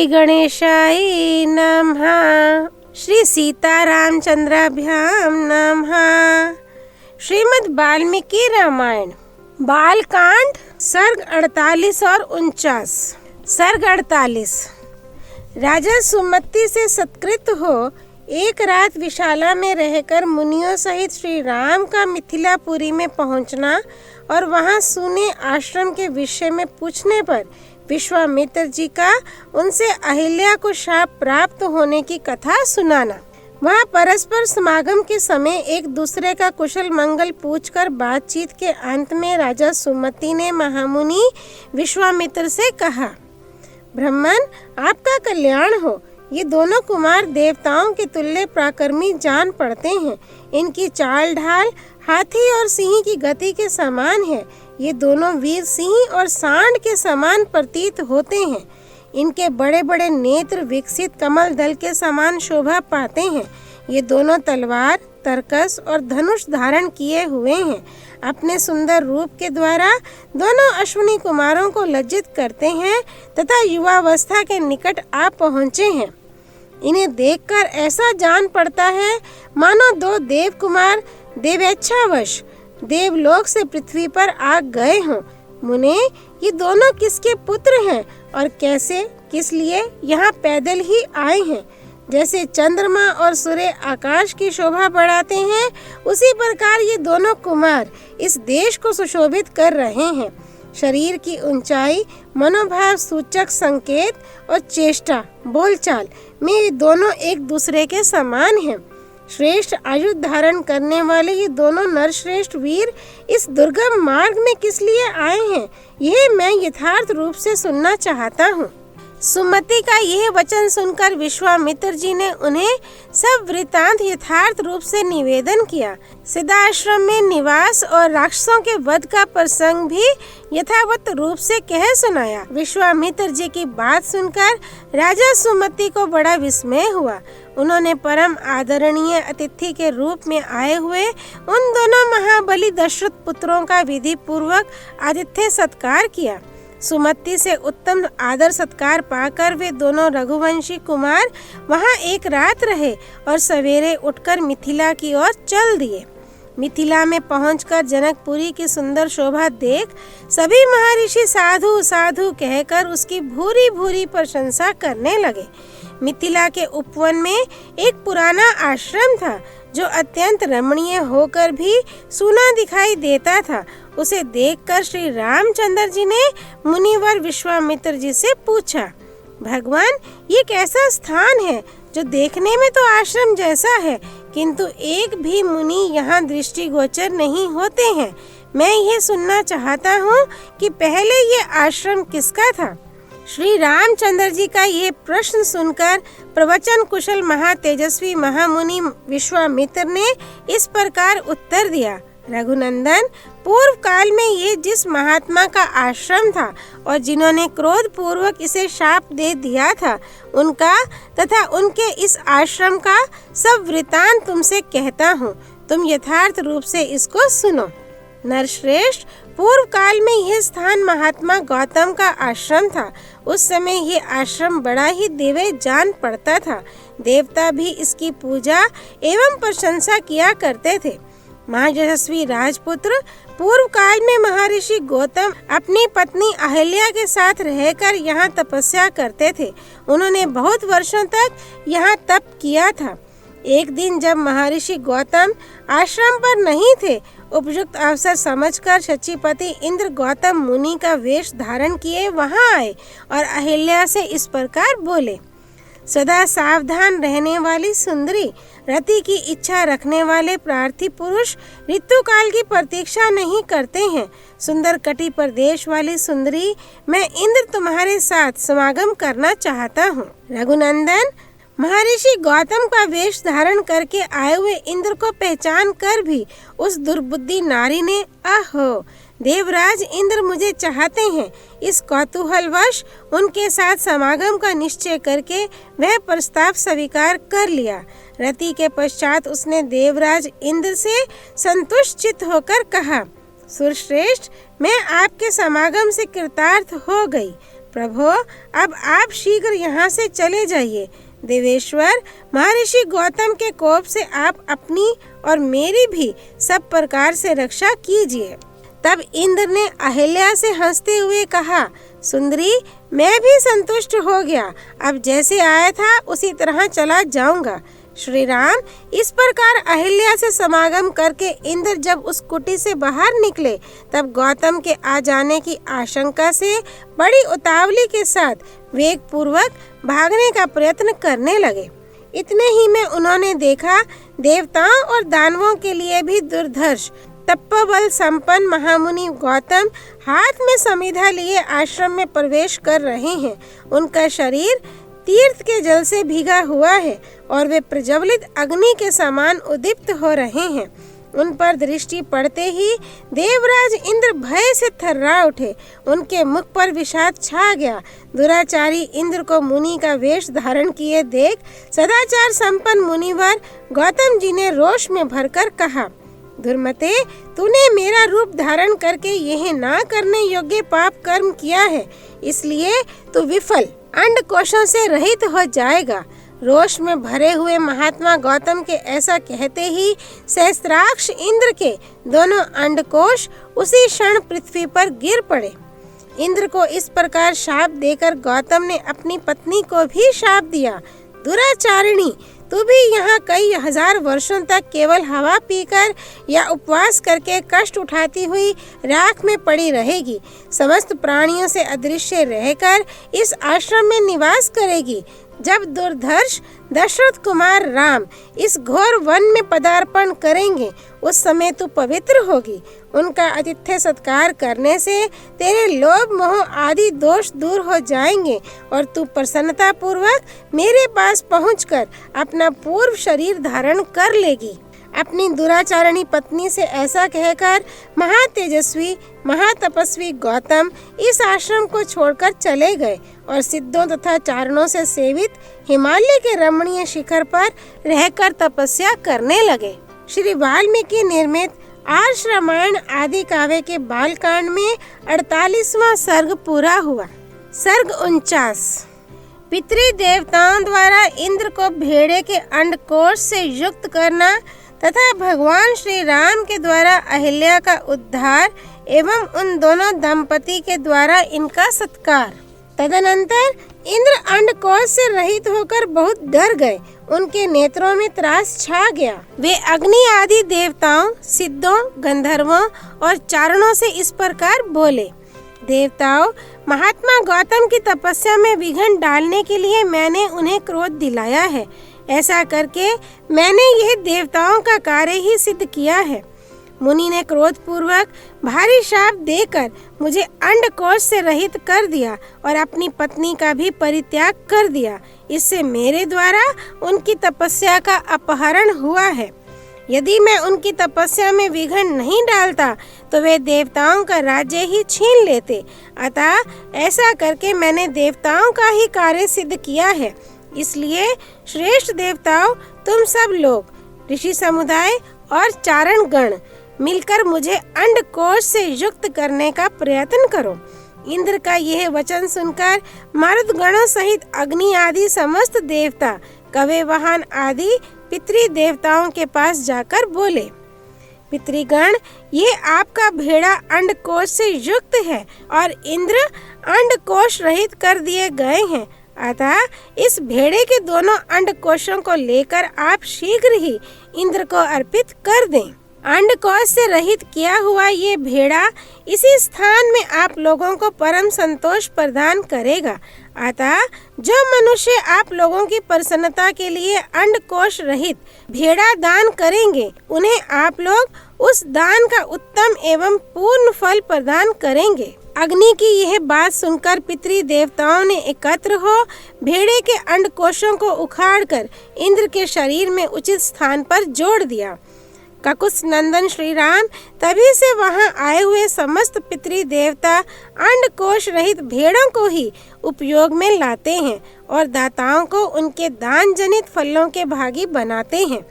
गणेशाय नमः। श्री सीतारामचंद्राभ्याम नमः। श्रीमद् वाल्मीकि रामायण बालकांड सर्ग 48 और 49। सर्ग 48। राजा सुमति से सत्कृत हो एक रात विशाला में रहकर मुनियों सहित श्री राम का मिथिलापुरी में पहुंचना और वहां सुने आश्रम के विषय में पूछने पर विश्वामित्र जी का उनसे अहिल्या को शाप प्राप्त होने की कथा सुनाना। वहाँ परस्पर समागम के समय एक दूसरे का कुशल मंगल पूछकर बातचीत के अंत में राजा सुमति ने महामुनि विश्वामित्र से कहा, ब्राह्मण आपका कल्याण हो। ये दोनों कुमार देवताओं के तुल्य पराक्रमी जान पड़ते हैं। इनकी चाल ढाल हाथी और सिंह की गति के समान है। ये दोनों वीर सिंह और सांड के समान प्रतीत होते हैं। इनके बड़े बड़े नेत्र विकसित कमल दल के समान शोभा पाते हैं। ये दोनों तलवार तरकस और धनुष धारण किए हुए हैं। अपने सुंदर रूप के द्वारा दोनों अश्विनी कुमारों को लज्जित करते हैं तथा युवावस्था के निकट आ पहुँचे हैं। इन्हें देखकर ऐसा जान पड़ता है मानो दो देव कुमार देवेच्छावश देवलोक से पृथ्वी पर आ गए हों। मुने, ये दोनों किसके पुत्र हैं और कैसे किस लिए यहाँ पैदल ही आए हैं? जैसे चंद्रमा और सूर्य आकाश की शोभा बढ़ाते हैं, उसी प्रकार ये दोनों कुमार इस देश को सुशोभित कर रहे हैं। शरीर की ऊंचाई, मनोभाव सूचक संकेत और चेष्टा बोलचाल में ये दोनों एक दूसरे के समान हैं। श्रेष्ठ आयुध धारण करने वाले ये दोनों नरश्रेष्ठ वीर इस दुर्गम मार्ग में किस लिए आए हैं, यह मैं यथार्थ रूप से सुनना चाहता हूँ। सुमति का यह वचन सुनकर विश्वामित्र जी ने उन्हें सब वृतांत यथार्थ रूप से निवेदन किया। सिद्धाश्रम में निवास और राक्षसों के वध का प्रसंग भी यथावत रूप से कह सुनाया। विश्वामित्र जी की बात सुनकर राजा सुमति को बड़ा विस्मय हुआ। उन्होंने परम आदरणीय अतिथि के रूप में आए हुए उन दोनों महाबली दशरथ पुत्रों का विधि पूर्वक आतिथ्य सत्कार किया। सुमति से उत्तम आदर सत्कार पाकर वे दोनों रघुवंशी कुमार वहां एक रात रहे और सवेरे उठकर मिथिला की ओर चल दिए। मिथिला में पहुंचकर जनकपुरी की सुंदर शोभा देख सभी महर्षि साधु साधु कहकर उसकी भूरी भूरी प्रशंसा करने लगे। मिथिला के उपवन में एक पुराना आश्रम था जो अत्यंत रमणीय होकर भी सूना दिखाई देता था। उसे देखकर श्री रामचंद्र जी ने मुनिवर विश्वामित्र जी से पूछा, भगवान ये कैसा स्थान है जो देखने में तो आश्रम जैसा है, किंतु एक भी मुनि यहाँ दृष्टिगोचर नहीं होते हैं। मैं ये सुनना चाहता हूँ कि पहले ये आश्रम किसका था? श्री रामचंद्र जी का ये प्रश्न सुनकर प्रवचन कुशल महातेजस्वी महामुनि विश्वामित्र ने इस प्रकार उत्तर दिया, रघुनंदन, पूर्व काल में ये जिस महात्मा का आश्रम था और जिन्होंने क्रोध पूर्वक इसे शाप दे दिया था, उनका तथा उनके इस आश्रम का सब वृतांत तुमसे कहता हूँ। तुम यथार्थ रूप से इसको सुनो। नरश्रेष्ठ, पूर्व काल में यह स्थान महात्मा गौतम का आश्रम था। उस समय ये आश्रम बड़ा ही दिव्य जान पड़ता था। देवता भी इसकी पूजा एवं प्रशंसा किया करते थे। महायशस्वी राजपुत्र पूर्व काल में महर्षि गौतम अपनी पत्नी अहिल्या के साथ रहकर यहाँ तपस्या करते थे। उन्होंने बहुत वर्षों तक यहाँ तप किया था। एक दिन जब महर्षि गौतम आश्रम पर नहीं थे, उपयुक्त अवसर समझकर शचीपति इंद्र गौतम मुनि का वेश धारण किए वहां आए और अहिल्या से इस प्रकार बोले, सदा सावधान रहने वाली सुंदरी, रति की इच्छा रखने वाले प्रार्थी पुरुष ऋतु काल की प्रतीक्षा नहीं करते हैं। सुंदर कटी प्रदेश वाली सुंदरी, मैं इंद्र तुम्हारे साथ समागम करना चाहता हूँ। रघुनंदन, महर्षि गौतम का वेश धारण करके आए हुए इंद्र को पहचान कर भी उस दुर्बुद्धि नारी ने, अहो देवराज इंद्र मुझे चाहते हैं, इस कौतूहलवश उनके साथ समागम का निश्चय करके वह प्रस्ताव स्वीकार कर लिया। रति के पश्चात उसने देवराज इंद्र से संतुष्ट चित्त होकर कहा, सुरश्रेष्ठ, मैं आपके समागम से कृतार्थ हो गई। प्रभो, अब आप शीघ्र यहाँ से चले जाइए। देवेश्वर, महर्षि गौतम के कोप से आप अपनी और मेरी भी सब प्रकार से रक्षा कीजिए। तब इंद्र ने अहिल्या से हंसते हुए कहा, सुंदरी, मैं भी संतुष्ट हो गया। अब जैसे आया था उसी तरह चला जाऊंगा। श्री राम इस प्रकार अहिल्या से समागम करके इंद्र जब उस कुटी से बाहर निकले, तब गौतम के आ जाने की आशंका से बड़ी उतावली के साथ वेग पूर्वक भागने का प्रयत्न करने लगे। इतने ही में उन्होंने देखा, देवताओं और दानवों के लिए भी दुर्धर्ष तपोबल संपन्न महामुनि गौतम हाथ में समिधा लिए आश्रम में प्रवेश कर रहे हैं। उनका शरीर तीर्थ के जल से भीगा हुआ है और वे प्रज्वलित अग्नि के समान उद्दीप्त हो रहे हैं। उन पर दृष्टि पड़ते ही देवराज इंद्र भय से थर्रा उठे। उनके मुख पर विषाद छा गया। दुराचारी इंद्र को मुनि का वेश धारण किए देख सदाचार संपन्न मुनिवर गौतम जी ने रोष में भरकर कहा, दुर्मते, तूने मेरा रूप धारण करके यह ना करने योग्य पाप कर्म किया है, इसलिए तू विफल अंडकोशों से रहित हो जाएगा। रोष में भरे हुए महात्मा गौतम के ऐसा कहते ही सहस्त्राक्ष इंद्र के दोनों अंडकोश उसी क्षण पृथ्वी पर गिर पड़े। इंद्र को इस प्रकार शाप देकर गौतम ने अपनी पत्नी को भी शाप दिया, दुराचारिणी, तू भी यहाँ कई हजार वर्षों तक केवल हवा पीकर या उपवास करके कष्ट उठाती हुई राख में पड़ी रहेगी। समस्त प्राणियों से अदृश्य रहकर इस आश्रम में निवास करेगी। जब दुर्धर्ष दशरथ कुमार राम इस घोर वन में पदार्पण करेंगे, उस समय तू पवित्र होगी। उनका आतिथ्य सत्कार करने से तेरे लोभ मोह आदि दोष दूर हो जाएंगे और तू प्रसन्नता पूर्वक मेरे पास पहुंचकर अपना पूर्व शरीर धारण कर लेगी। अपनी दुराचारणी पत्नी से ऐसा कहकर महातेजस्वी महातपस्वी गौतम इस आश्रम को छोड़कर चले गए और सिद्धों तथा चारणों से सेवित हिमालय के रमणीय शिखर पर रहकर तपस्या करने लगे। श्री वाल्मीकि निर्मित आर्ष रामायण आदि काव्य के बालकांड में 48वां सर्ग पूरा हुआ। सर्ग 49। पितृ देवताओं द्वारा इंद्र को भेड़े के अंडकोश से युक्त करना तथा भगवान श्री राम के द्वारा अहिल्या का उद्धार एवं उन दोनों दंपति के द्वारा इनका सत्कार। तदनंतर इंद्र अंडकोश से रहित होकर बहुत डर गए। उनके नेत्रों में त्रास छा गया। वे अग्नि आदि देवताओं, सिद्धों, गंधर्वों और चारणों से इस प्रकार बोले, देवताओं, महात्मा गौतम की तपस्या में विघ्न डालने के लिए मैंने उन्हें क्रोध दिलाया है। ऐसा करके मैंने यह देवताओं का कार्य ही सिद्ध किया है। मुनि ने क्रोध पूर्वक भारी शाप देकर मुझे अंडकोश से रहित कर दिया और अपनी पत्नी का भी परित्याग कर दिया। इससे मेरे द्वारा उनकी तपस्या का अपहरण हुआ है। यदि मैं उनकी तपस्या में विघ्न नहीं डालता तो वे देवताओं का राज्य ही छीन लेते। अतः ऐसा करके मैंने देवताओं का ही कार्य सिद्ध किया है। इसलिए श्रेष्ठ देवताओं, तुम सब लोग, ऋषि समुदाय और चारण गण मिलकर मुझे अंडकोश से युक्त करने का प्रयत्न करो। इंद्र का यह वचन सुनकर मरुद गणों सहित अग्नि आदि समस्त देवता, कवे वाहन आदि पितृ देवताओं के पास जाकर बोले, पितृगण, ये आपका भेड़ा अंडकोश से युक्त है और इंद्र अंडकोश रहित कर दिए गए हैं। अतः इस भेड़े के दोनों अंडकोशों को लेकर आप शीघ्र ही इंद्र को अर्पित कर दें। अंडकोश से रहित किया हुआ ये भेड़ा इसी स्थान में आप लोगों को परम संतोष प्रदान करेगा। अतः जो मनुष्य आप लोगों की प्रसन्नता के लिए अंडकोश रहित भेड़ा दान करेंगे, उन्हें आप लोग उस दान का उत्तम एवं पूर्ण फल प्रदान करेंगे। अग्नि की यह बात सुनकर पितृ देवताओं ने एकत्र हो भेड़े के अंडकोशों को उखाड़कर इंद्र के शरीर में उचित स्थान पर जोड़ दिया। ककुत्स नंदन श्री राम तभी से वहां आए हुए समस्त पितृ देवता अंडकोश रहित भेड़ों को ही उपयोग में लाते हैं और दाताओं को उनके दान जनित फलों के भागी बनाते हैं।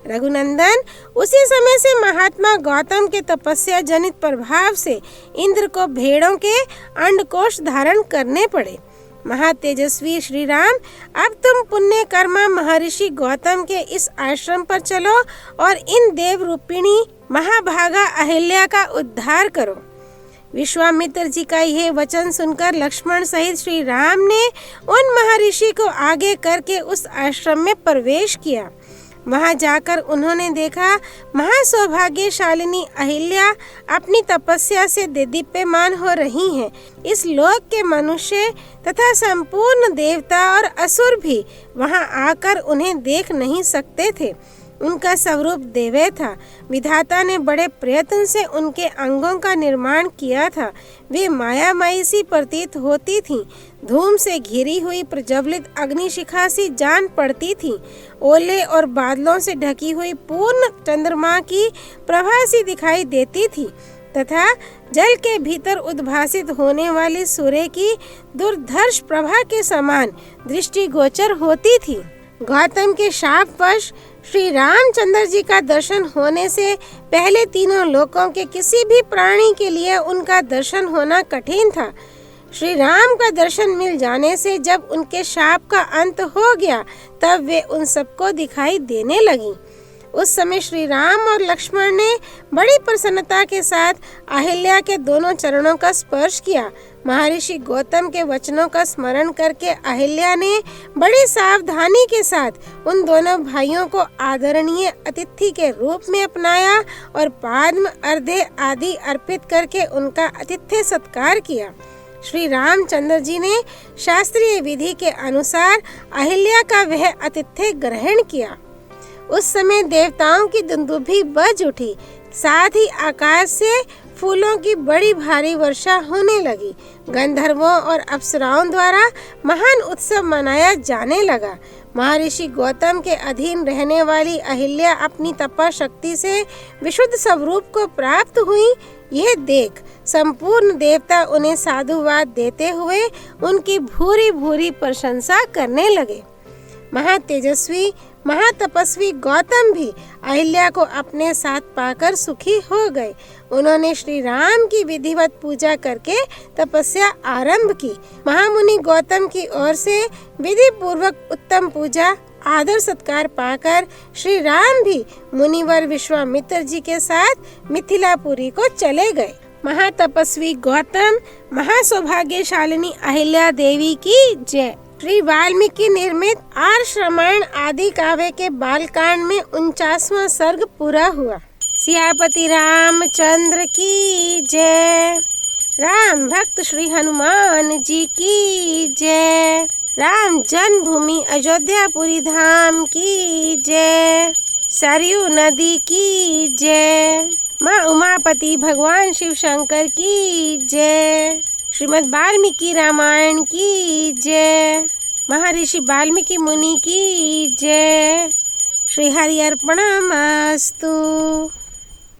रघुनंदन, उसी समय से महात्मा गौतम के तपस्या जनित प्रभाव से इंद्र को भेड़ों के अंडकोश धारण करने पड़े। महातेजस्वी श्री राम, अब तुम पुण्य कर्मा महर्षि गौतम के इस आश्रम पर चलो और इन देव रूपिणी महाभागा अहिल्या का उद्धार करो। विश्वामित्र जी का यह वचन सुनकर लक्ष्मण सहित श्री राम ने उन महर्षि को आगे करके उस आश्रम में प्रवेश किया। वहां जाकर उन्होंने देखा महासौभाग्यशालिनी अहिल्या अपनी तपस्या से देदीप्यमान हो रही हैं। इस लोक के मनुष्य तथा संपूर्ण देवता और असुर भी वहां आकर उन्हें देख नहीं सकते थे। उनका स्वरूप दिव्य था। विधाता ने बड़े प्रयत्न से उनके अंगों का निर्माण किया था। वे मायामयी सी प्रतीत होती थीं। धूम से घिरी हुई प्रज्वलित अग्निशिखा सी जान पड़ती थी। ओले और बादलों से ढकी हुई पूर्ण चंद्रमा की प्रभा सी दिखाई देती थी तथा जल के भीतर उद्भासित होने वाली सूर्य की दुर्धर्ष प्रभा के समान दृष्टिगोचर होती थी। गौतम के शापवश श्री रामचंद्र जी का दर्शन होने से पहले तीनों लोकों के किसी भी प्राणी के लिए उनका दर्शन होना कठिन था। श्री राम का दर्शन मिल जाने से जब उनके शाप का अंत हो गया तब वे उन सबको दिखाई देने लगी। उस समय श्री राम और लक्ष्मण ने बड़ी प्रसन्नता के साथ अहिल्या के दोनों चरणों का स्पर्श किया। महर्षि गौतम के वचनों का स्मरण करके अहिल्या ने बड़ी सावधानी के साथ उन दोनों भाइयों को आदरणीय अतिथि के रूप में अपनाया और पाद्म अर्घ्य आदि अर्पित करके उनका आतिथ्य सत्कार किया। श्री रामचंद्र जी ने शास्त्रीय विधि के अनुसार अहिल्या का वह आतिथ्य ग्रहण किया। उस समय देवताओं की दुंदुभी बज उठी, साथ ही आकाश से फूलों की बड़ी भारी वर्षा होने लगी। गंधर्वों और अप्सराओं द्वारा महान उत्सव मनाया जाने लगा। महर्षि गौतम के अधीन रहने वाली अहिल्या अपनी तपा शक्ति से विशुद्ध स्वरूप को प्राप्त हुई। यह देख संपूर्ण देवता उन्हें साधुवाद देते हुए उनकी भूरी भूरी प्रशंसा करने लगे। महातेजस्वी महातपस्वी गौतम भी अहिल्या को अपने साथ पाकर सुखी हो गए। उन्होंने श्री राम की विधिवत पूजा करके तपस्या आरंभ की। महामुनि गौतम की ओर से विधि पूर्वक उत्तम पूजा आदर सत्कार पाकर श्री राम भी मुनिवर विश्वामित्र जी के साथ मिथिलापुरी को चले गए। महातपस्वी गौतम महासौभाग्यशालिनी अहिल्या देवी की जय। श्री वाल्मीकि निर्मित आर्ष रामायण आदि काव्य के बालकांड में 49वां सर्ग पूरा हुआ। सियापति रामचंद्र की जय। राम भक्त श्री हनुमान जी की जय। राम जन्मभूमि अयोध्यापुरी धाम की जय। सरयू नदी की जय। माँ उमापति भगवान शिव शंकर की जय। श्रीमद् वाल्मीकि रामायण की जय। महर्षि वाल्मीकि मुनि की जय। श्री हरि अर्पणमस्तु।